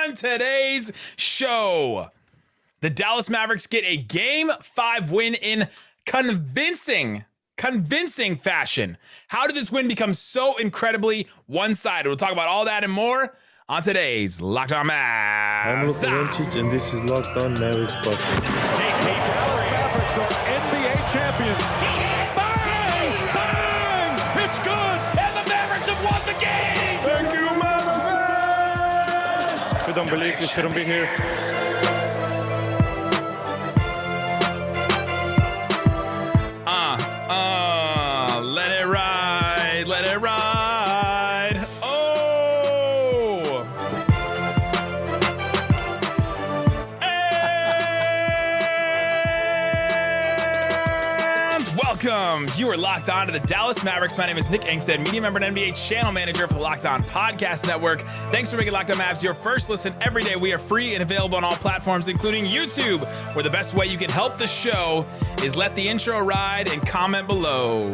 On today's show, the Dallas Mavericks get a Game 5 win in convincing fashion. How did this win become so incredibly one-sided? We'll talk about all that and more on today's Locked On Mavs. I'm Luka Doncic, and this is Locked On Mavericks podcast. Hey, Dallas Mavericks are NBA champions. Bang! Bang! It's good! And the Mavericks have won the game! Thank you, Mavs Fans! If you don't believe, you shouldn't be here. Let it ride. Oh! And welcome. You are locked on to the Dallas Mavericks. My name is Nick Angstadt, media member and NBA channel manager for the Locked On Podcast Network. Thanks for making Locked On Mavs your first listen every day. We are free and available on all platforms, including YouTube, where the best way you can help the show is let the intro ride and comment below.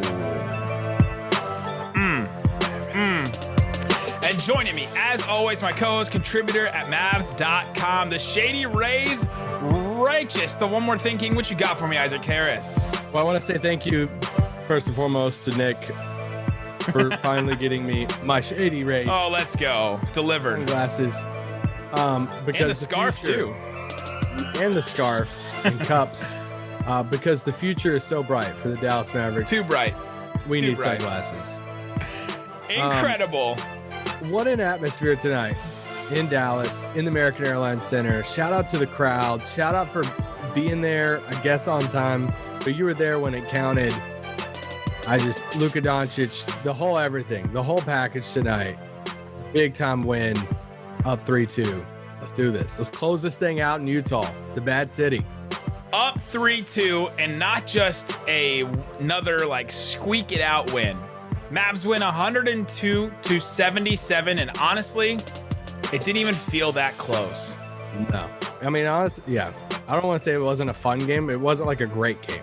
And joining me, as always, my co-host, contributor at Mavs.com, the Shady Rays Righteous, the one more thinking. What you got for me, Isaac Harris? Well, I want to say thank you, first and foremost, to Nick for finally getting me my Shady Rays. Oh, let's go. Delivered. Glasses. Because and the scarf, too. And the scarf and cups. Because the future is so bright for the Dallas Mavericks. Too bright. We Too need bright. sunglasses. Incredible. What an atmosphere tonight in Dallas, in the American Airlines Center. Shout out to the crowd. Shout out for being there, I guess, on time. But you were there when it counted. Luka Doncic, the whole everything, the whole package tonight. Big time win, up 3-2. Let's do this. Let's close this thing out in Utah, the bad city. Up 3-2, and not just another like squeak it out win. Mavs win 102-77, and honestly, it didn't even feel that close. No. I mean, honestly, yeah. I don't want to say it wasn't a fun game. It wasn't like a great game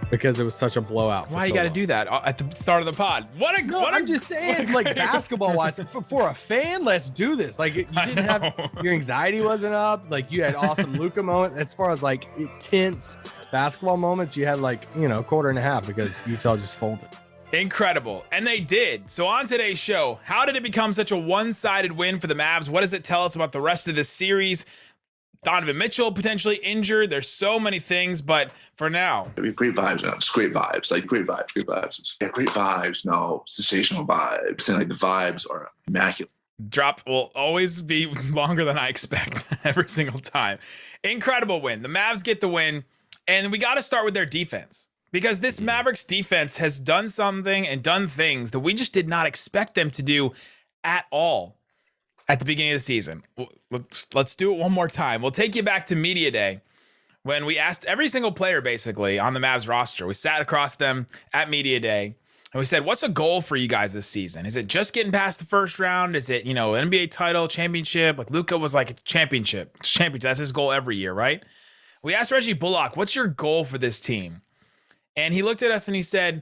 because it was such a blowout. Why you got to do that at the start of the pod? I'm just saying, like, basketball-wise, for a fan, let's do this. Like, you didn't have your anxiety wasn't up. Like, you had awesome Luka moments. As far as like tense basketball moments, you had like a quarter and a half because Utah just folded. Incredible. And they did. So on today's show, how did it become such a one-sided win for the Mavs? What does it tell us about the rest of this series? Donovan Mitchell potentially injured. There's so many things, but for now. Great vibes, man. It's great vibes. Like great vibes. Yeah, great vibes. No, sensational vibes. And like the vibes are immaculate. Drop will always be longer than I expect every single time. Incredible win. The Mavs get the win. And we got to start with their defense. Because this Mavericks defense has done something and done things that we just did not expect them to do at all at the beginning of the season. Let's do it one more time. We'll take you back to Media Day when we asked every single player basically on the Mavs roster. We sat across them at Media Day and we said, what's a goal for you guys this season? Is it just getting past the first round? Is it, NBA title, championship? Like Luka was like a championship. That's his goal every year, right? We asked Reggie Bullock, what's your goal for this team? And he looked at us and he said,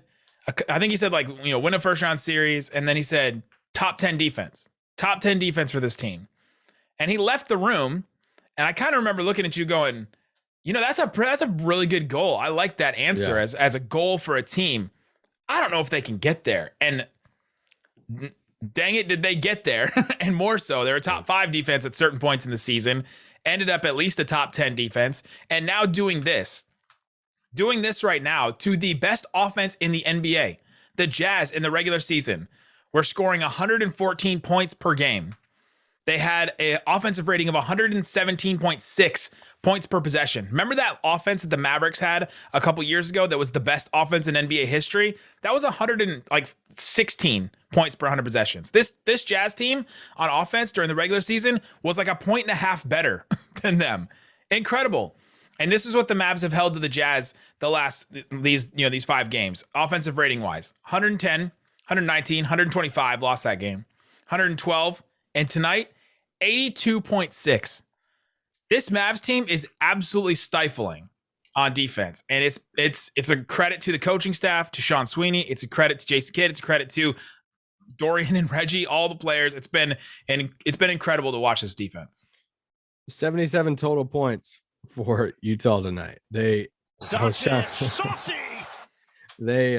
I think he said win a first round series. And then he said, top 10 defense for this team. And he left the room. And I kind of remember looking at you going, that's a really good goal. I like that answer as a goal for a team. I don't know if they can get there. And dang it, did they get there? And more so, they're a top 5 defense at certain points in the season, ended up at least a top 10 defense. And now doing this right now to the best offense in the NBA. The Jazz in the regular season were scoring 114 points per game. They had an offensive rating of 117.6 points per possession. Remember that offense that the Mavericks had a couple years ago that was the best offense in NBA history? That was 116 points per 100 possessions. This Jazz team on offense during the regular season was like a point and a half better than them. Incredible. And this is what the Mavs have held to the Jazz these 5 games. Offensive rating wise, 110, 119, 125, lost that game. 112, and tonight, 82.6. This Mavs team is absolutely stifling on defense. And it's a credit to the coaching staff, to Sean Sweeney. It's a credit to Jason Kidd. It's a credit to Dorian and Reggie, all the players. It's been incredible to watch this defense. 77 total points for Utah tonight. They Saucy. they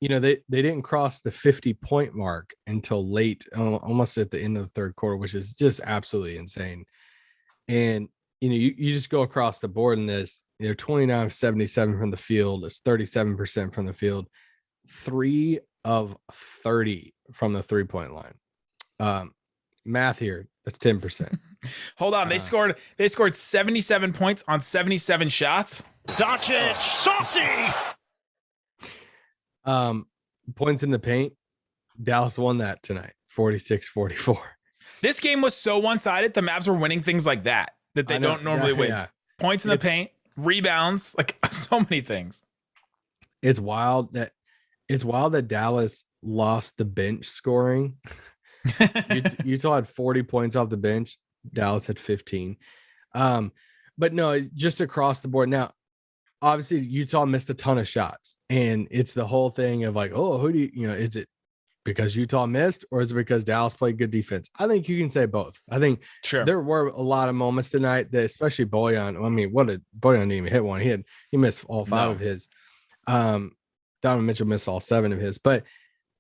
they didn't cross the 50-point mark until late, almost at the end of the third quarter, which is just absolutely insane. And you just go across the board in this. 29 of 77 from the field. It's 37% from the field. 3 of 30 from the 3-point line. Math here. That's 10%. Hold on. They scored 77 points on 77 shots. Doncic, saucy. Points in the paint. Dallas won that tonight. 46-44. This game was so one-sided. The Mavs were winning things like that they don't normally win. Yeah. Points in the paint, rebounds, like so many things. It's wild that Dallas lost the bench scoring. Utah had 40 points off the bench. Dallas had 15. But no, just across the board. Now, obviously, Utah missed a ton of shots, and it's the whole thing of like, oh, who do is it because Utah missed, or is it because Dallas played good defense? I think you can say both. I think there were a lot of moments tonight that, especially Bojan. I mean, Bojan didn't even hit one. He missed all 5 of his. Donovan Mitchell missed all 7 of his, but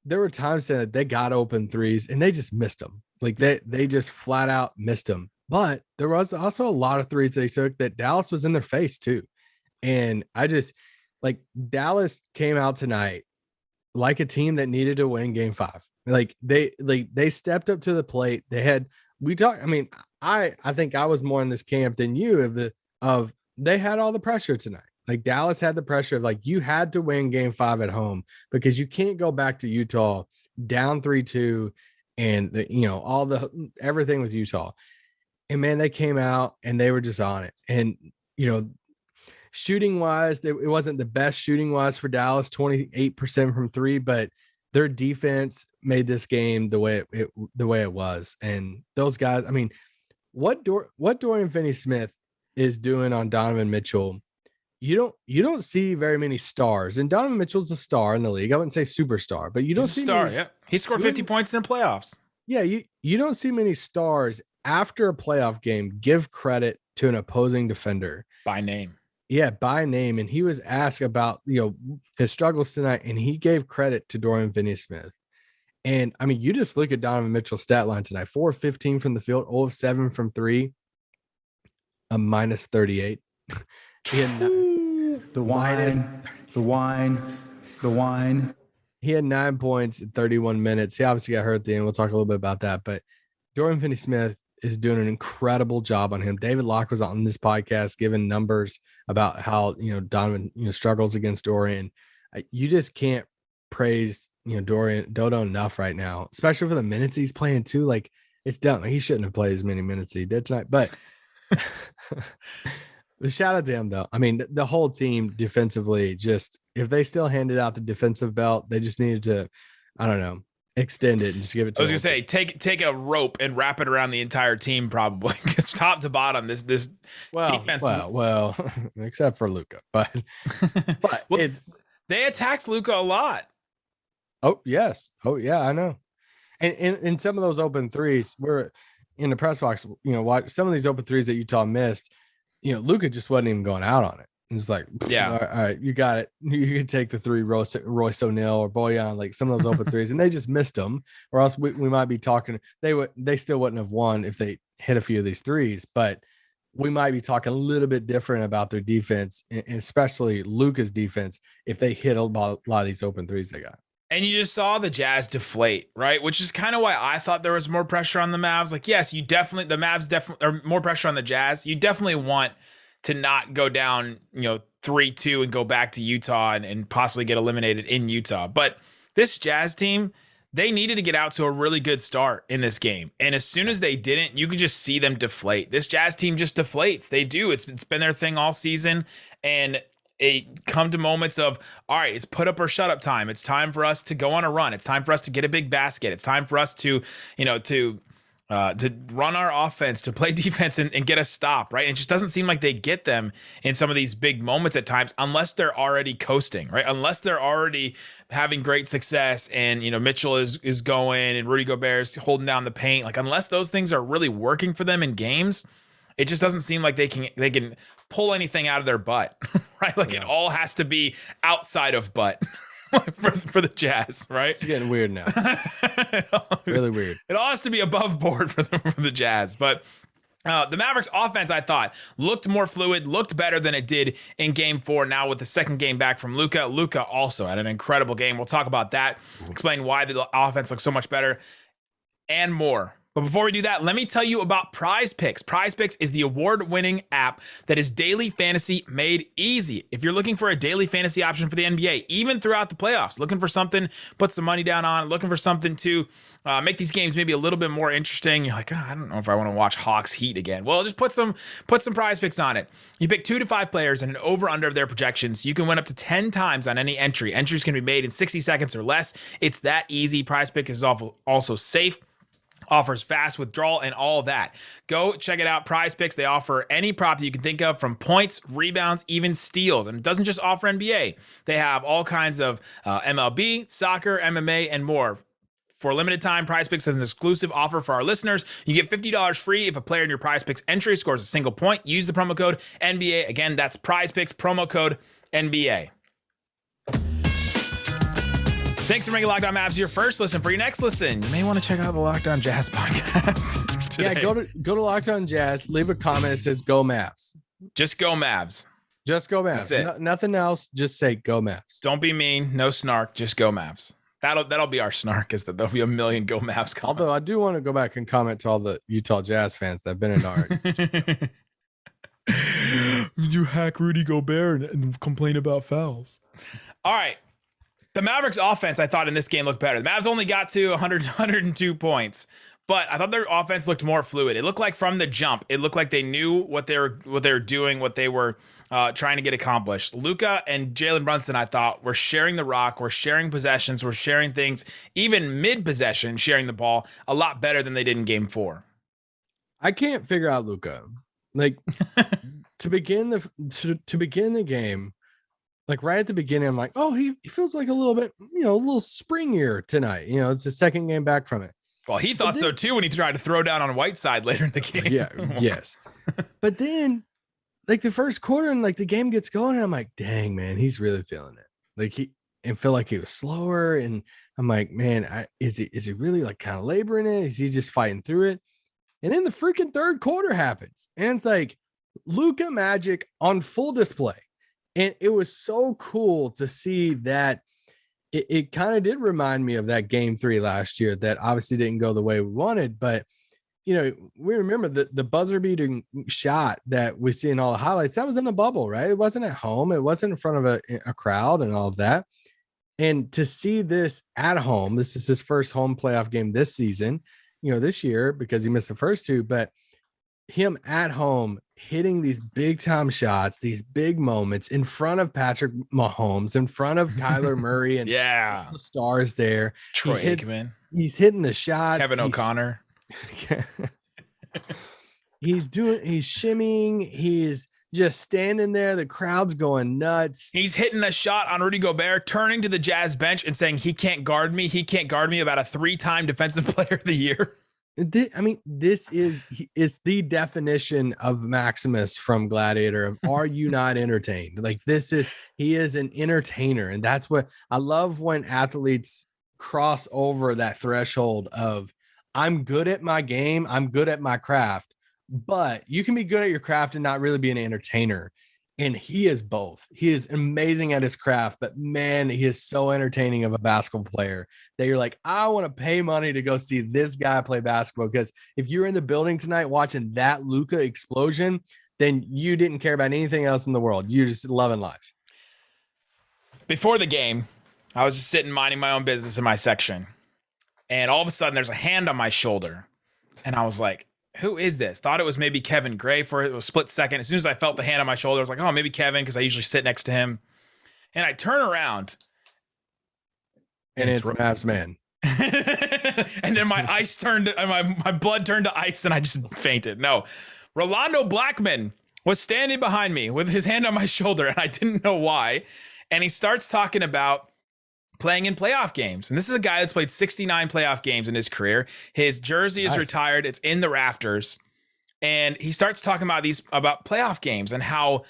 there were times that they got open threes and they just missed them. Like they just flat out missed them. But there was also a lot of threes they took that Dallas was in their face too. And I just Dallas came out tonight like a team that needed to win game 5. They stepped up to the plate. I think I was more in this camp than you they had all the pressure tonight. Like Dallas had the pressure of you had to win game 5 at home because you can't go back to Utah down 3-2 and everything with Utah. And man, they came out and they were just on it. And shooting wise, it wasn't the best shooting wise for Dallas, 28% from 3, but their defense made this game the way it was. And those guys, I mean, what Dorian Finney-Smith is doing on Donovan Mitchell, you don't see very many stars. And Donovan Mitchell's a star in the league. I wouldn't say superstar, but you don't see star. Yeah, he scored 50 points in the playoffs. Yeah, you don't see many stars after a playoff game give credit to an opposing defender by name. Yeah, by name. And he was asked about, his struggles tonight, and he gave credit to Dorian Finney-Smith. And I mean, you just look at Donovan Mitchell's stat line tonight: 4 of 15 from the field, 0 of 7 from 3, a minus 38. The wine. He had 9 points in 31 minutes. He obviously got hurt at the end. We'll talk a little bit about that. But Dorian Finney-Smith is doing an incredible job on him. David Locke was on this podcast giving numbers about how Donovan struggles against Dorian. You just can't praise Dodo enough right now, especially for the minutes he's playing too. Like, it's done. He shouldn't have played as many minutes as he did tonight, but shout out to him though. I mean, the whole team defensively, just if they still handed out the defensive belt, they just needed to, I don't know, extend it and just give it to I was gonna say take a rope and wrap it around the entire team, probably, because top to bottom this defense. Well, except for Luka, but they attacked Luka a lot. Oh yes, oh yeah, I know. And in some of those open threes, we're in the press box. Watch some of these open threes that Utah missed. Luka just wasn't even going out on it. It's like, yeah, all right, you got it. You can take the 3, Royce O'Neal or Bojan, like some of those open threes, and they just missed them. Or else we might be talking. They still wouldn't have won if they hit a few of these threes. But we might be talking a little bit different about their defense, and especially Luka's defense, if they hit a lot of these open threes they got. And you just saw the Jazz deflate, right? Which is kind of why I thought there was more pressure on the Mavs. Like, yes, the Mavs definitely are more pressure on the Jazz. You definitely want to not go down, 3-2 and go back to Utah and possibly get eliminated in Utah. But this Jazz team, they needed to get out to a really good start in this game. And as soon as they didn't, you could just see them deflate. This Jazz team just deflates. They do. It's been their thing all season. And it come to moments of, all right, it's put up or shut up time. It's time for us to go on a run. It's time for us to get a big basket. It's time for us to run our offense, to play defense and get a stop, right? And it just doesn't seem like they get them in some of these big moments at times, unless they're already coasting, right? Unless they're already having great success and, Mitchell is going and Rudy Gobert is holding down the paint. Like, unless those things are really working for them in games, It just doesn't seem like they can pull anything out of their butt, right? Like it all has to be outside of butt for the Jazz, right? It's getting weird now. Really weird. It all has to be above board for the Jazz, but the Mavericks offense, I thought, looked more fluid, looked better than it did in game 4. Now with the second game back from Luka. Luka also had an incredible game. We'll talk about that, explain why the offense looks so much better and more. But before we do that, let me tell you about Prize Picks. Prize Picks is the award-winning app that is daily fantasy made easy. If you're looking for a daily fantasy option for the NBA, even throughout the playoffs, looking for something, put some money down on, looking for something to make these games maybe a little bit more interesting. You're like, I don't know if I want to watch Hawks Heat again. Well, just put some Prize Picks on it. You pick 2 to 5 players and an over-under of their projections. You can win up to 10 times on any entry. Entries can be made in 60 seconds or less. It's that easy. Prize Pick is also safe. Offers fast withdrawal and all that. Go check it out. Prize Picks, they offer any prop that you can think of, from points, rebounds, even steals. And it doesn't just offer NBA. They have all kinds of MLB, soccer, MMA, and more. For a limited time, Prize Picks has an exclusive offer for our listeners. You get $50 free if a player in your Prize Picks entry scores a single point. Use the promo code NBA. Again, that's Prize Picks, promo code NBA. Thanks for making Locked On Mavs your first listen. For your next listen, you may want to check out the Locked On Jazz podcast today. Yeah, go to Locked On Jazz. Leave a comment that says "Go Mavs." Just go Mavs. Just go Mavs. That's it. Nothing else. Just say "Go Mavs." Don't be mean. No snark. Just go Mavs. That'll be our snark. Is that there'll be a million Go Mavs comments. Although I do want to go back and comment to all the Utah Jazz fans that have been in our. You hack Rudy Gobert and complain about fouls. All right. The Mavericks offense, I thought in this game looked better. The Mavs only got to 102 points, but I thought their offense looked more fluid. It looked like from the jump, it looked like they knew what they were doing, what they were trying to get accomplished. Luka and Jalen Brunson, I thought, were sharing the rock, were sharing possessions, were sharing things, even mid-possession, sharing the ball a lot better than they did in game 4. I can't figure out Luka. Like to begin the game. Like right at the beginning, I'm like, oh, he feels like a little bit, a little springier tonight. It's the second game back from it. Well, he thought so too when he tried to throw down on Whiteside later in the game. Yeah, yes. But then, like the first quarter and like the game gets going, and I'm like, dang, man, he's really feeling it. Like and feel like he was slower, and I'm like, man, is he really like kind of laboring it? Is he just fighting through it? And then the freaking third quarter happens, and it's like Luka magic on full display. And it was so cool to see that it kind of did remind me of that game 3 last year that obviously didn't go the way we wanted. But, we remember the buzzer beating shot that we see in all the highlights. That was in the bubble, right? It wasn't at home. It wasn't in front of a crowd and all of that. And to see this at home, this is his first home playoff game this season, this year because he missed the first 2. But him at home hitting these big time shots, these big moments in front of Patrick Mahomes, in front of Kyler Murray and the stars there. Troy Aikman. He's hitting the shots. Kevin O'Connor. He's shimmying. He's just standing there. The crowd's going nuts. He's hitting a shot on Rudy Gobert, turning to the Jazz bench and saying, he can't guard me. He can't guard me, about a 3-time defensive player of the year. This is the definition of Maximus from Gladiator of are you not entertained? Like he is an entertainer. And that's what I love when athletes cross over that threshold of I'm good at my game. I'm good at my craft, but you can be good at your craft and not really be an entertainer. And he is both. He is amazing at his craft, but man, he is so entertaining of a basketball player that you're like, I want to pay money to go see this guy play basketball. Because if you're in the building tonight watching that Luka explosion, then you didn't care about anything else in the world. You're just loving life. Before the game, I was just sitting minding my own business in my section. And all of a sudden there's a hand on my shoulder. And I was like, who is this? Thought it was maybe Kevin Gray for a split second. As soon as I felt the hand on my shoulder, I was like, oh, maybe Kevin, because I usually sit next to him. And I turn around. And it's Mavs man. And then my ice turned, my blood turned to ice and I just fainted. No, Rolando Blackman was standing behind me with his hand on my shoulder and I didn't know why. And he starts talking about playing in playoff games. And this is a guy that's played 69 playoff games in his career. His jersey is retired. It's in the rafters. And he starts talking about playoff games and how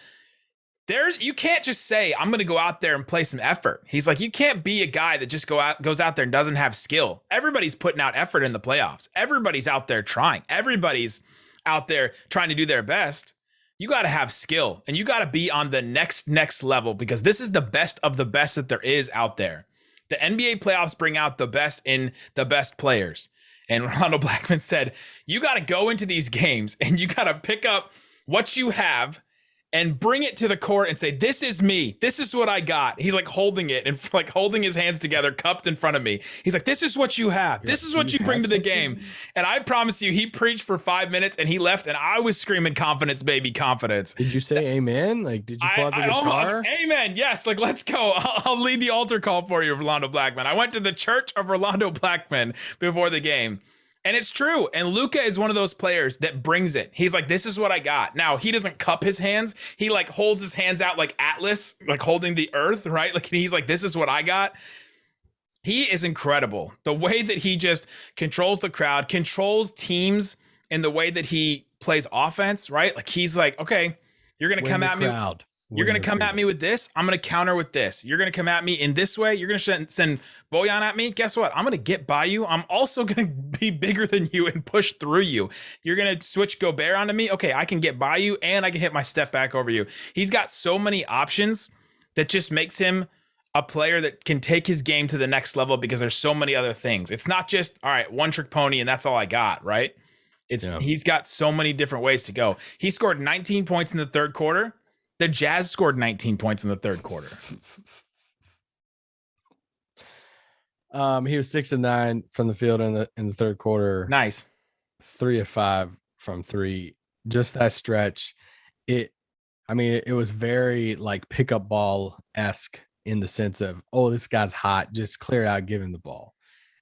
you can't just say, I'm going to go out there and play some effort. He's like, you can't be a guy that just goes out there and doesn't have skill. Everybody's putting out effort in the playoffs. Everybody's out there trying. Everybody's out there trying to do their best. You got to have skill and you got to be on the next level, because this is the best of the best that there is out there. The NBA playoffs bring out the best in the best players. And Rolando Blackman said, you got to go into these games and you got to pick up what you have and bring it to the court and say, this is me. This is what I got. He's like holding it and like holding his hands together, cupped in front of me. He's like, this is what you have. This is what you bring to the game. And I promise you, he preached for 5 minutes and he left and I was screaming, confidence, baby, confidence. Did you say amen? Like, did you pull out the guitar? Amen. Yes. Like, let's go. I'll lead the altar call for you, Rolando Blackman. I went to the church of Rolando Blackman before the game. And it's true. And Luka is one of those players that brings it. He's like, this is what I got. Now, he doesn't cup his hands. He like holds his hands out like Atlas, like holding the earth, right? Like he's like, this is what I got. He is incredible. The way that he just controls the crowd, controls teams in the way that he plays offense, right? Like he's like, okay, you're going to come at me. You're going to come at me with this. I'm going to counter with this. You're going to come at me in this way. You're going to send Bojan at me. Guess what? I'm going to get by you. I'm also going to be bigger than you and push through you. You're going to switch Gobert onto me. Okay, I can get by you and I can hit my step back over you. He's got so many options that just makes him a player that can take his game to the next level, because there's so many other things. It's not just, all right, one trick pony and that's all I got, right? He's got so many different ways to go. He scored 19 points in the third quarter. The Jazz scored 19 points in the third quarter. He was 6 of 9 from the field in the third quarter. Nice. 3 of 5 from 3. Just that stretch. It was very like pickup ball-esque in the sense of, oh, this guy's hot, just clear it out, give him the ball.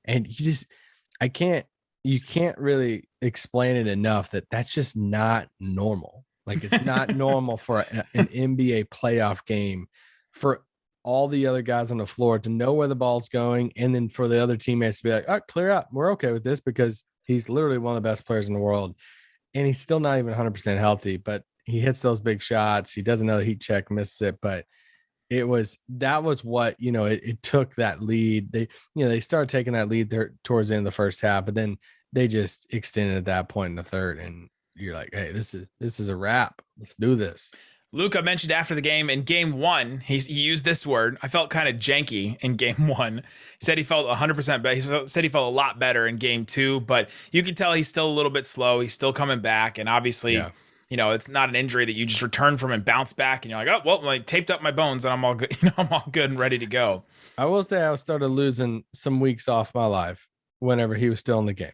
And you can't really explain it enough that that's just not normal. Like, it's not normal for an NBA playoff game for all the other guys on the floor to know where the ball's going, and then for the other teammates to be like, oh, clear out. We're okay with this, because he's literally one of the best players in the world. And he's still not even 100% healthy, but he hits those big shots. He does another heat check, misses it. But that was what, it took that lead. They started taking that lead there towards the end of the first half, but then they just extended at that point in the third. And you're like, hey, this is a wrap. Let's do this. Luka mentioned after the game, in game 1, he used this word. I felt kind of janky in game 1. He said he felt 100% better. He said he felt a lot better in game 2, but you can tell he's still a little bit slow. He's still coming back. And obviously, it's not an injury that you just return from and bounce back. And you're like, oh, well, I taped up my bones and I'm all good. I'm all good and ready to go. I will say I started losing some weeks off my life whenever he was still in the game.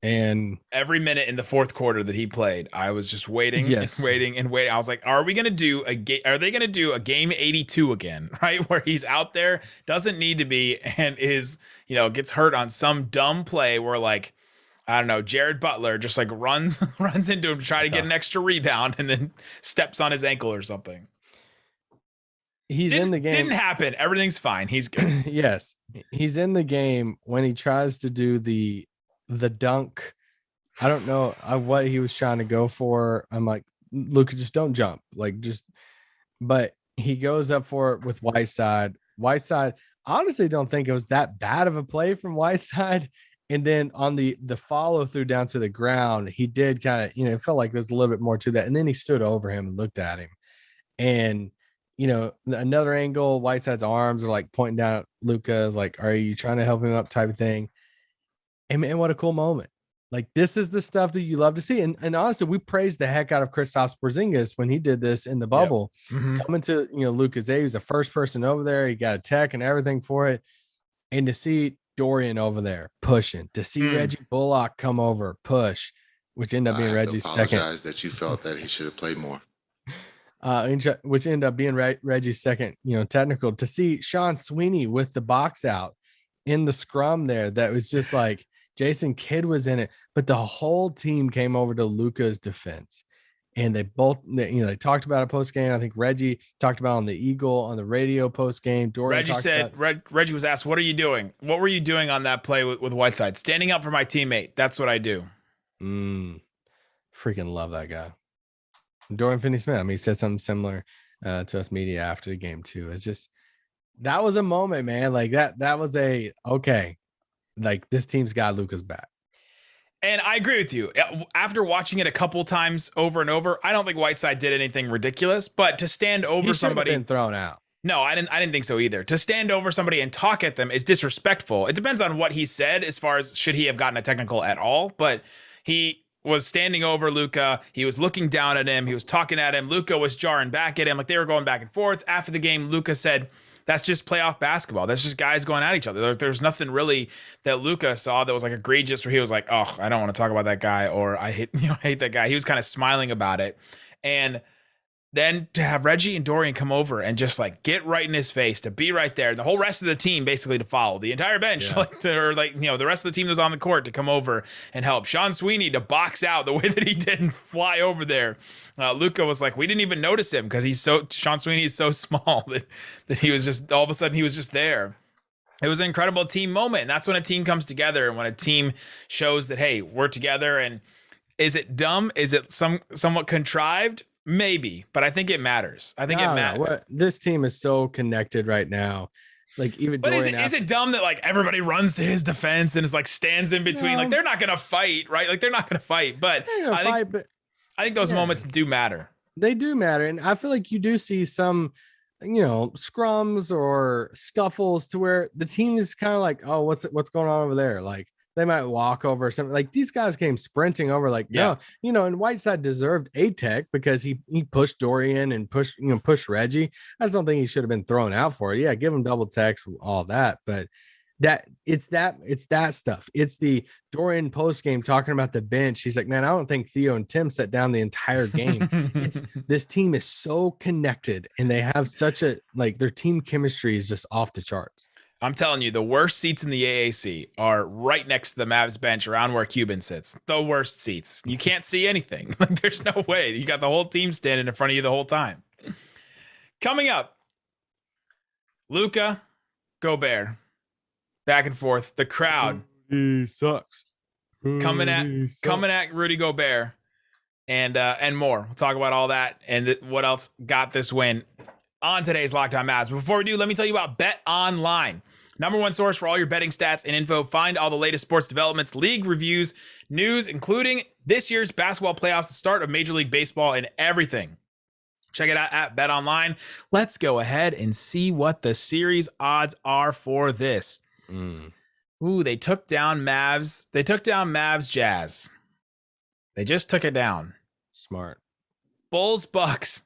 And every minute in the fourth quarter that he played, I was just waiting and waiting. I was like, are they going to do a game 82 again? Right. Where he's out there, doesn't need to be, and is, gets hurt on some dumb play where, like, I don't know, Jared Butler just like runs into him to try to get an extra rebound and then steps on his ankle or something. He's in the game. Didn't happen. Everything's fine. He's good. Yes. He's in the game when he tries to do the dunk. I don't know what he was trying to go for. I'm like, Luka, just don't jump. But he goes up for it with Whiteside. Whiteside, honestly don't think it was that bad of a play from Whiteside. And then on the follow through down to the ground, he did kind of, it felt like there's a little bit more to that. And then he stood over him and looked at him. And, another angle, Whiteside's arms are like pointing down at Luka, like, are you trying to help him up type of thing? And man, what a cool moment. Like, this is the stuff that you love to see. And honestly, we praised the heck out of Kristaps Porzingis when he did this in the bubble. Yep. Mm-hmm. Coming to, Lucas A, he was the first person over there. He got a tech and everything for it. And to see Dorian over there pushing, to see Reggie Bullock come over, push, which ended up being Reggie's second. I apologize that you felt that he should have played more. Which ended up being Reggie's second, technical. To see Sean Sweeney with the box out in the scrum there, that was just like, Jason Kidd was in it, but the whole team came over to Luka's defense, and they talked about it post game. I think Reggie talked about it on the Eagle on the radio post game. Reggie said, Reggie was asked, "What are you doing? What were you doing on that play with Whiteside? Standing up for my teammate. That's what I do." Freaking love that guy. Dorian Finney-Smith. I mean, he said something similar to us media after the game too. It's just that was a moment, man. Like that was okay. Like this team's got Luka's back. And I agree with you. After watching it a couple times over and over, I don't think Whiteside did anything ridiculous, but to stand over somebody been thrown out. No, I didn't think so either. To stand over somebody and talk at them is disrespectful. It depends on what he said as far as should he have gotten a technical at all, but he was standing over Luka. He was looking down at him. He was talking at him. Luka was jarring back at him. Like they were going back and forth. After the game, Luka said, that's just playoff basketball. That's just guys going at each other. There's nothing really that Luka saw that was like egregious where he was like, oh, I don't want to talk about that guy, or I hate that guy. He was kind of smiling about it. And then to have Reggie and Dorian come over and just like get right in his face, to be right there, the whole rest of the team basically to follow, the entire bench, the rest of the team that was on the court to come over and help. Sean Sweeney to box out the way that he did and fly over there. Luka was like, we didn't even notice him because Sean Sweeney is so small that he was just, all of a sudden he was just there. It was an incredible team moment. And that's when a team comes together and when a team shows that, hey, we're together. And is it dumb? Is it somewhat contrived? Maybe, but I think it matters. I think it matters. This team is so connected right now. Like even, but is it dumb that like everybody runs to his defense and is like stands in between? Like they're not gonna fight, right? Like they're not gonna fight. But I think those moments do matter. They do matter, and I feel like you do see some, scrums or scuffles to where the team is kind of like, oh, what's going on over there? Like they might walk over or something. Like these guys came sprinting over, like, no, and Whiteside deserved a tech because he pushed Dorian and pushed Reggie. I just don't think he should have been thrown out for it. Yeah, give him double techs, all that. But it's that stuff. It's the Dorian post game talking about the bench. He's like, man, I don't think Theo and Tim sat down the entire game. This team is so connected and they have such their team chemistry is just off the charts. I'm telling you, the worst seats in the AAC are right next to the Mavs bench around where Cuban sits. The worst seats. You can't see anything. Like, there's no way. You got the whole team standing in front of you the whole time. Coming up, Luka, Gobert. Back and forth. The crowd. He sucks. Coming at Rudy Gobert. And more. We'll talk about all that and what else got this win on today's Locked On Mavs. But before we do, let me tell you about BetOnline. #1 source for all your betting stats and info. Find all the latest sports developments, league reviews, news, including this year's basketball playoffs, the start of Major League Baseball, and everything. Check it out at BetOnline. Let's go ahead and see what the series odds are for this. Ooh, they took down Mavs. They took down Mavs Jazz. They just took it down. Smart. Bulls Bucks.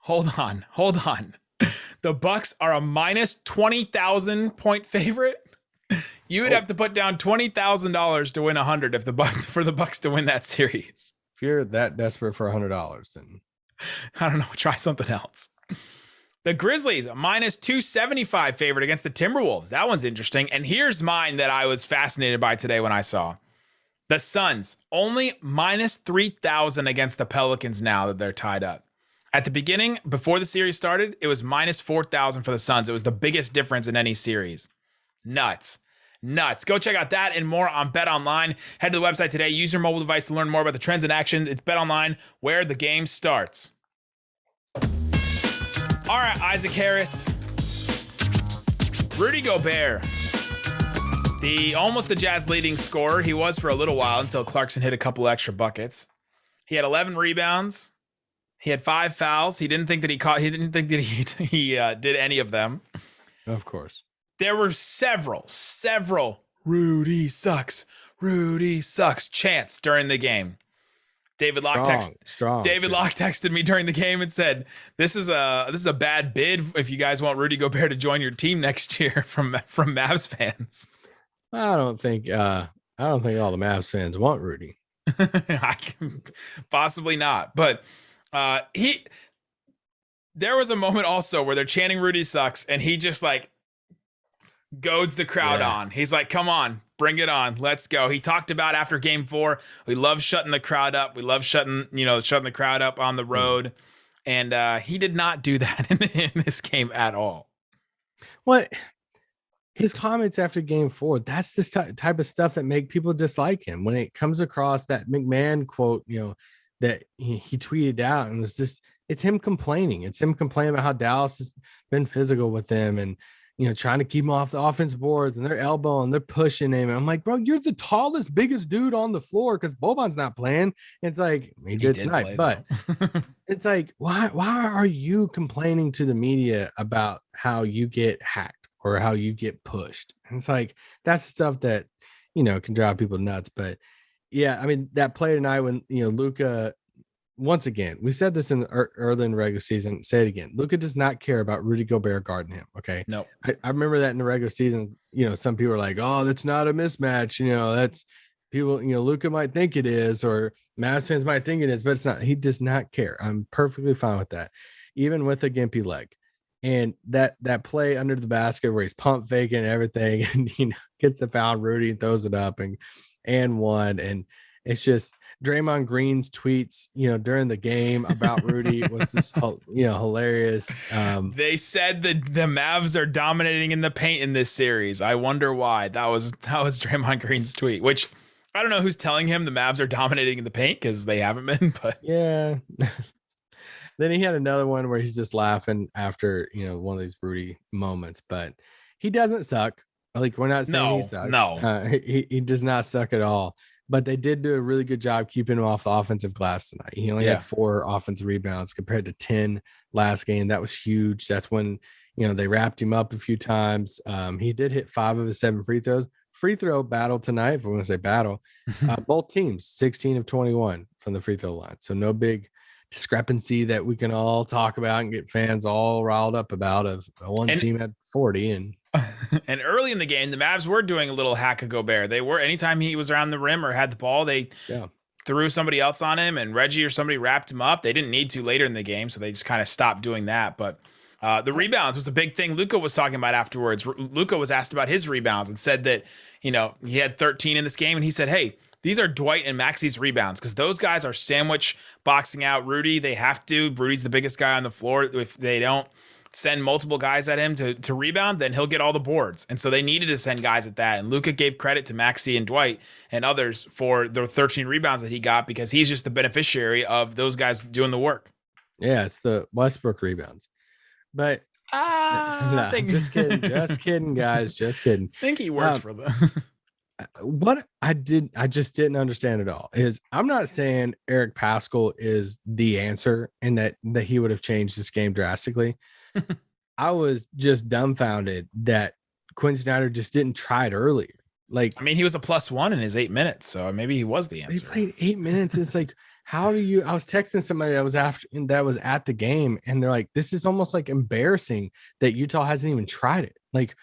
Hold on. The Bucks are a minus 20,000 point favorite. You would have to put down $20,000 to win 100 for the Bucks to win that series. If you're that desperate for $100, then I don't know. Try something else. The Grizzlies, a minus 275 favorite against the Timberwolves. That one's interesting. And here's mine that I was fascinated by today when I saw. The Suns, only minus 3,000 against the Pelicans now that they're tied up. At the beginning, before the series started, it was minus 4,000 for the Suns. It was the biggest difference in any series. Nuts. Go check out that and more on BetOnline. Head to the website today. Use your mobile device to learn more about the trends in action. It's BetOnline, where the game starts. All right, Isaac Harris. Rudy Gobert. Almost the Jazz leading scorer. He was for a little while until Clarkson hit a couple extra buckets. He had 11 rebounds. He had 5 fouls. He didn't think that he did any of them. Of course. There were several Rudy sucks chants during the game. David Locke texted me during the game and said, "This is a bad bid if you guys want Rudy Gobert to join your team next year from Mavs fans." I don't think all the Mavs fans want Rudy. Possibly not, but there was a moment also where they're chanting Rudy sucks and he just like goads the crowd on. He's like, come on, bring it on. Let's go. He talked about after game 4, we love shutting the crowd up. We love shutting the crowd up on the road. And he did not do that in this game at all. What? his comments after game 4, that's this type of stuff that make people dislike him. When it comes across that McMahon quote, that he tweeted out, and was just, it's him complaining. It's him complaining about how Dallas has been physical with him and, trying to keep him off the offensive boards, and they're elbowing, they're pushing him. And I'm like, bro, you're the tallest, biggest dude on the floor because Boban's not playing. It's like, he did tonight, but it's like, why are you complaining to the media about how you get hacked or how you get pushed? And it's like, that's the stuff that, can drive people nuts. But yeah, I mean, that play tonight when, Luka, once again, we said this in early in the regular season, say it again. Luka does not care about Rudy Gobert guarding him. Okay. No, I remember that in the regular season, some people are like, oh, that's not a mismatch. That's people, Luka might think it is, or Mavs fans might think it is, but it's not. He does not care. I'm perfectly fine with that, even with a gimpy leg. And that play under the basket where he's pump faking and everything, and gets the foul, Rudy, and throws it up and won. And it's just Draymond Green's tweets, during the game about Rudy was just, hilarious. They said that the Mavs are dominating in the paint in this series. I wonder why. That was Draymond Green's tweet, which I don't know who's telling him the Mavs are dominating in the paint, because they haven't been, but yeah. Then he had another one where he's just laughing after, one of these Rudy moments, but he doesn't suck. Like, we're not saying he sucks. No. He does not suck at all. But they did do a really good job keeping him off the offensive glass tonight. He only had 4 offensive rebounds compared to 10 last game. That was huge. That's when, they wrapped him up a few times. He did hit 5 of his 7 free throws. Free throw battle tonight, if we want to say battle. Both teams, 16 of 21 from the free throw line. So no big discrepancy that we can all talk about and get fans all riled up about. Of one team had 40 and early in the game, the Mavs were doing a little hack of Gobert. They were, anytime he was around the rim or had the ball, they threw somebody else on him, and Reggie or somebody wrapped him up. They didn't need to later in the game, so they just kind of stopped doing that. But the rebounds was a big thing Luka was talking about afterwards. Luka was asked about his rebounds and said that, he had 13 in this game, and he said, hey, these are Dwight and Maxi's rebounds, because those guys are sandwich boxing out Rudy. They have to. Rudy's the biggest guy on the floor. If they don't send multiple guys at him to rebound, then he'll get all the boards. And so they needed to send guys at that. And Luka gave credit to Maxi and Dwight and others for the 13 rebounds that he got, because he's just the beneficiary of those guys doing the work. Yeah, it's the Westbrook rebounds. But just kidding, guys. Just kidding. I think he works for them. What I just didn't understand at all is, I'm not saying Eric Paschall is the answer and that he would have changed this game drastically. I was just dumbfounded that Quinn Snyder just didn't try it earlier. Like, I mean, he was a +1 in his 8 minutes, so maybe he was the answer. He played 8 minutes. It's like, how do you? I was texting somebody that was at the game, and they're like, "This is almost like embarrassing that Utah hasn't even tried it." Like,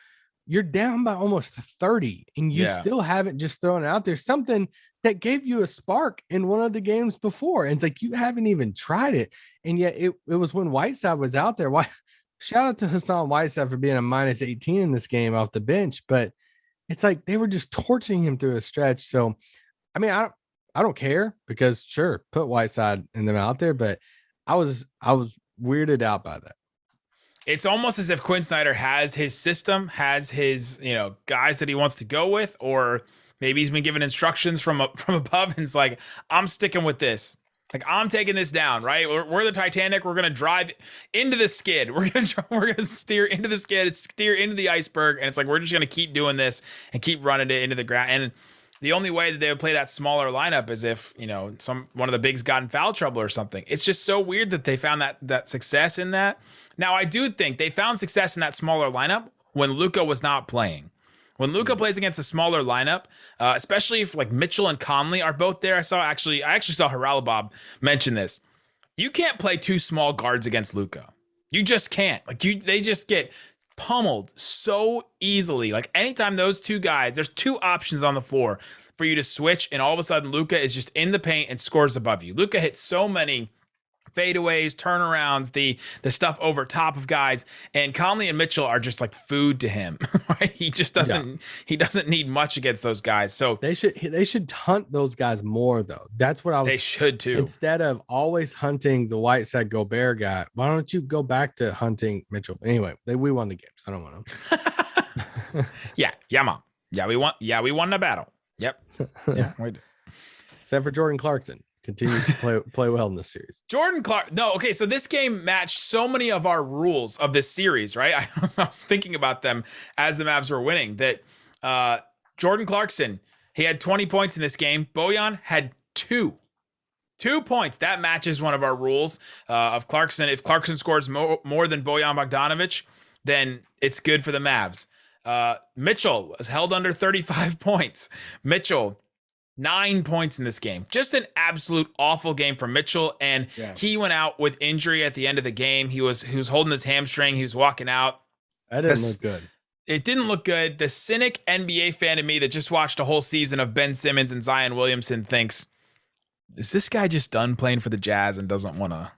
you're down by almost 30, and you still haven't just thrown it out there. Something that gave you a spark in one of the games before, and it's like you haven't even tried it, and yet it was when Whiteside was out there. Why? Shout out to Hassan Whiteside for being a -18 in this game off the bench, but it's like they were just torching him through a stretch. So, I mean, I don't care, because sure, put Whiteside and them out there, but I was weirded out by that. It's almost as if Quinn Snyder has his system, has his, guys that he wants to go with, or maybe he's been given instructions from above, and it's like, I'm sticking with this. Like, I'm taking this down, right? We're the Titanic. We're gonna drive into the skid. We're gonna steer into the skid, steer into the iceberg, and it's like we're just gonna keep doing this and keep running it into the ground. And the only way that they would play that smaller lineup is if one of the bigs got in foul trouble or something. It's just so weird that they found that success in that. Now, I do think they found success in that smaller lineup when Luka was not playing. When Luka plays against a smaller lineup, especially if like Mitchell and Conley are both there. I actually saw Reliably mention this. You can't play 2 small guards against Luka. You just can't. Like, they just get pummeled so easily. Like, anytime those 2 guys, there's 2 options on the floor for you to switch, and all of a sudden Luka is just in the paint and scores above you. Luka hits so many fadeaways, turnarounds, the stuff over top of guys, and Conley and Mitchell are just like food to him, right? He just doesn't he doesn't need much against those guys. So they should hunt those guys more, though. That's what I was. They should too. Instead of always hunting the Whiteside Gobert guy, why don't you go back to hunting Mitchell? Anyway, we won the game, so I don't want to. Yeah, mom. Yeah, we won the battle. Yep. Yeah, we did. Except for Jordan Clarkson. Continues to play well in this series. Jordan Clark. No, okay. So this game matched so many of our rules of this series, right? I was thinking about them as the Mavs were winning. That Jordan Clarkson, he had 20 points in this game. Bojan had 2 points. That matches one of our rules of Clarkson. If Clarkson scores more than Bojan Bogdanovic, then it's good for the Mavs. Mitchell was held under 35 points. Mitchell, 9 points in this game. Just an absolute awful game for Mitchell. And he went out with injury at the end of the game. He was holding his hamstring. He was walking out. That didn't look good. It didn't look good. The cynic NBA fan in me that just watched a whole season of Ben Simmons and Zion Williamson thinks, is this guy just done playing for the Jazz and doesn't want to?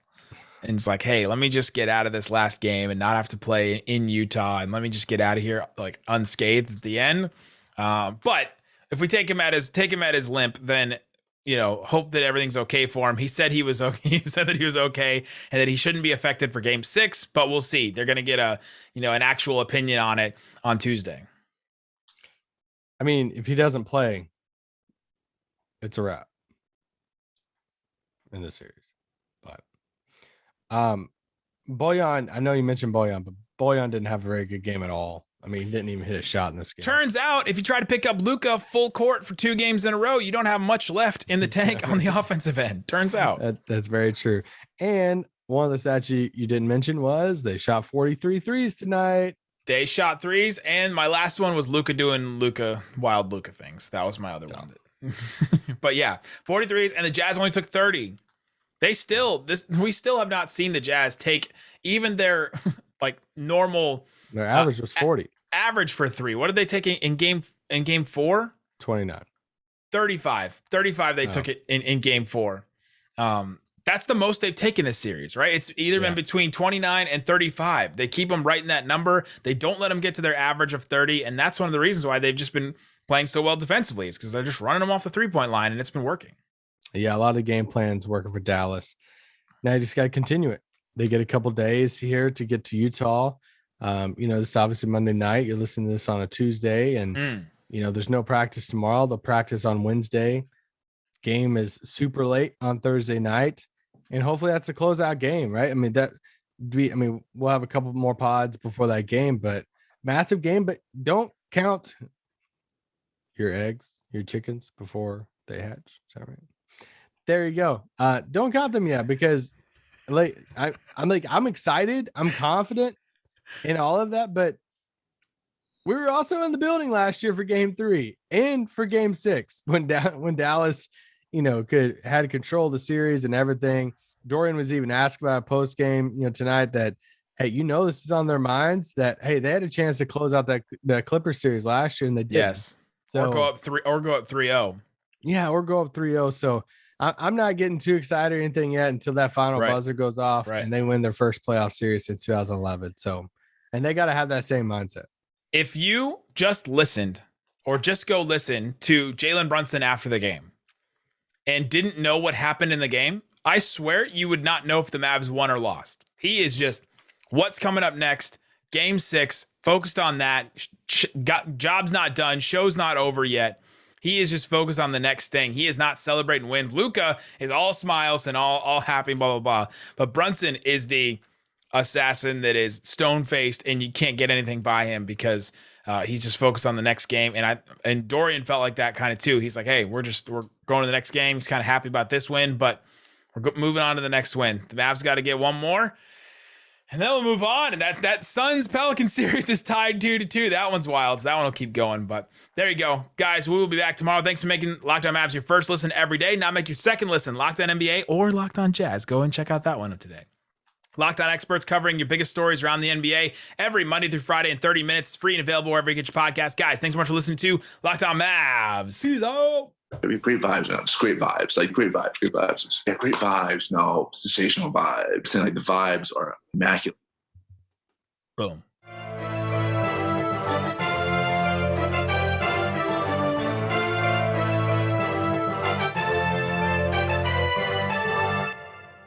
And it's like, hey, let me just get out of this last game and not have to play in Utah. And let me just get out of here like unscathed at the end. But if we take him at his limp, then, hope that everything's okay for him. He said he was okay. He said that he was okay and that he shouldn't be affected for game 6, but we'll see. They're going to get an actual opinion on it on Tuesday. I mean, if he doesn't play, it's a wrap in this series. But Bojan, I know you mentioned Bojan, but Bojan didn't have a very good game at all. I mean, he didn't even hit a shot in this game. Turns out, if you try to pick up Luka full court for 2 games in a row, you don't have much left in the tank on the offensive end. Turns out. That's very true. And one of the stats you didn't mention was they shot 43 threes tonight. They shot threes, and my last one was Luka doing wild Luka things. That was my other one. But yeah, 43s, and the Jazz only took 30. We still have not seen the Jazz take even their like normal. Their average was 40. Average for 3. What did they take in game 4? 29. 35 they took it in game 4. That's the most they've taken this series, right? It's either been between 29 and 35. They keep them right in that number. They don't let them get to their average of 30, and that's one of the reasons why they've just been playing so well defensively, is because they're just running them off the 3-point line, and it's been working. Yeah, a lot of game plans working for Dallas. Now you just got to continue it. They get a couple days here to get to Utah. This is obviously Monday night. You're listening to this on a Tuesday, and there's no practice tomorrow. They'll practice on Wednesday. Game is super late on Thursday night, and hopefully that's a closeout game, right? I mean, we'll have a couple more pods before that game, but massive game. But don't count your eggs, your chickens before they hatch. Is that right? There you go. Don't count them yet, because I'm excited. I'm confident in all of that, but we were also in the building last year for game 3 and for game 6 when Dallas, had control of the series and everything. Dorian was even asked about a post game, tonight that, hey, this is on their minds, that, hey, they had a chance to close out that Clippers series last year and they did. Yes. So, or go up 3-0. Yeah. Or go up 3-0. So I'm not getting too excited or anything yet until that final buzzer goes off and they win their first playoff series since 2011. So, and they got to have that same mindset. If you just listened or just go listen to Jalen Brunson after the game and didn't know what happened in the game, I swear you would not know if the Mavs won or lost. He is just what's coming up next. Game 6, focused on that. Job's not done. Show's not over yet. He is just focused on the next thing. He is not celebrating wins. Luka is all smiles and all happy, blah, blah, blah. But Brunson is the assassin that is stone-faced, and you can't get anything by him because he's just focused on the next game. And Dorian felt like that kind of too. He's like, hey, we're going to the next game. He's kind of happy about this win, but we're moving on to the next win. The Mavs got to get one more, and then we'll move on. And that Suns-Pelican series is tied 2-2. That one's wild, so that one will keep going. But there you go. Guys, we will be back tomorrow. Thanks for making Locked On Mavs your first listen every day. Now make your second listen Locked On NBA or Locked On Jazz. Go and check out that one today. Locked On experts covering your biggest stories around the NBA every Monday through Friday in 30 minutes. It's free and available wherever you get your podcast. Guys, thanks so much for listening to Locked On Mavs. Peace out. Great vibes, man. Just great vibes. Like great vibes. Yeah, great vibes. No, sensational vibes. And like the vibes are immaculate. Boom.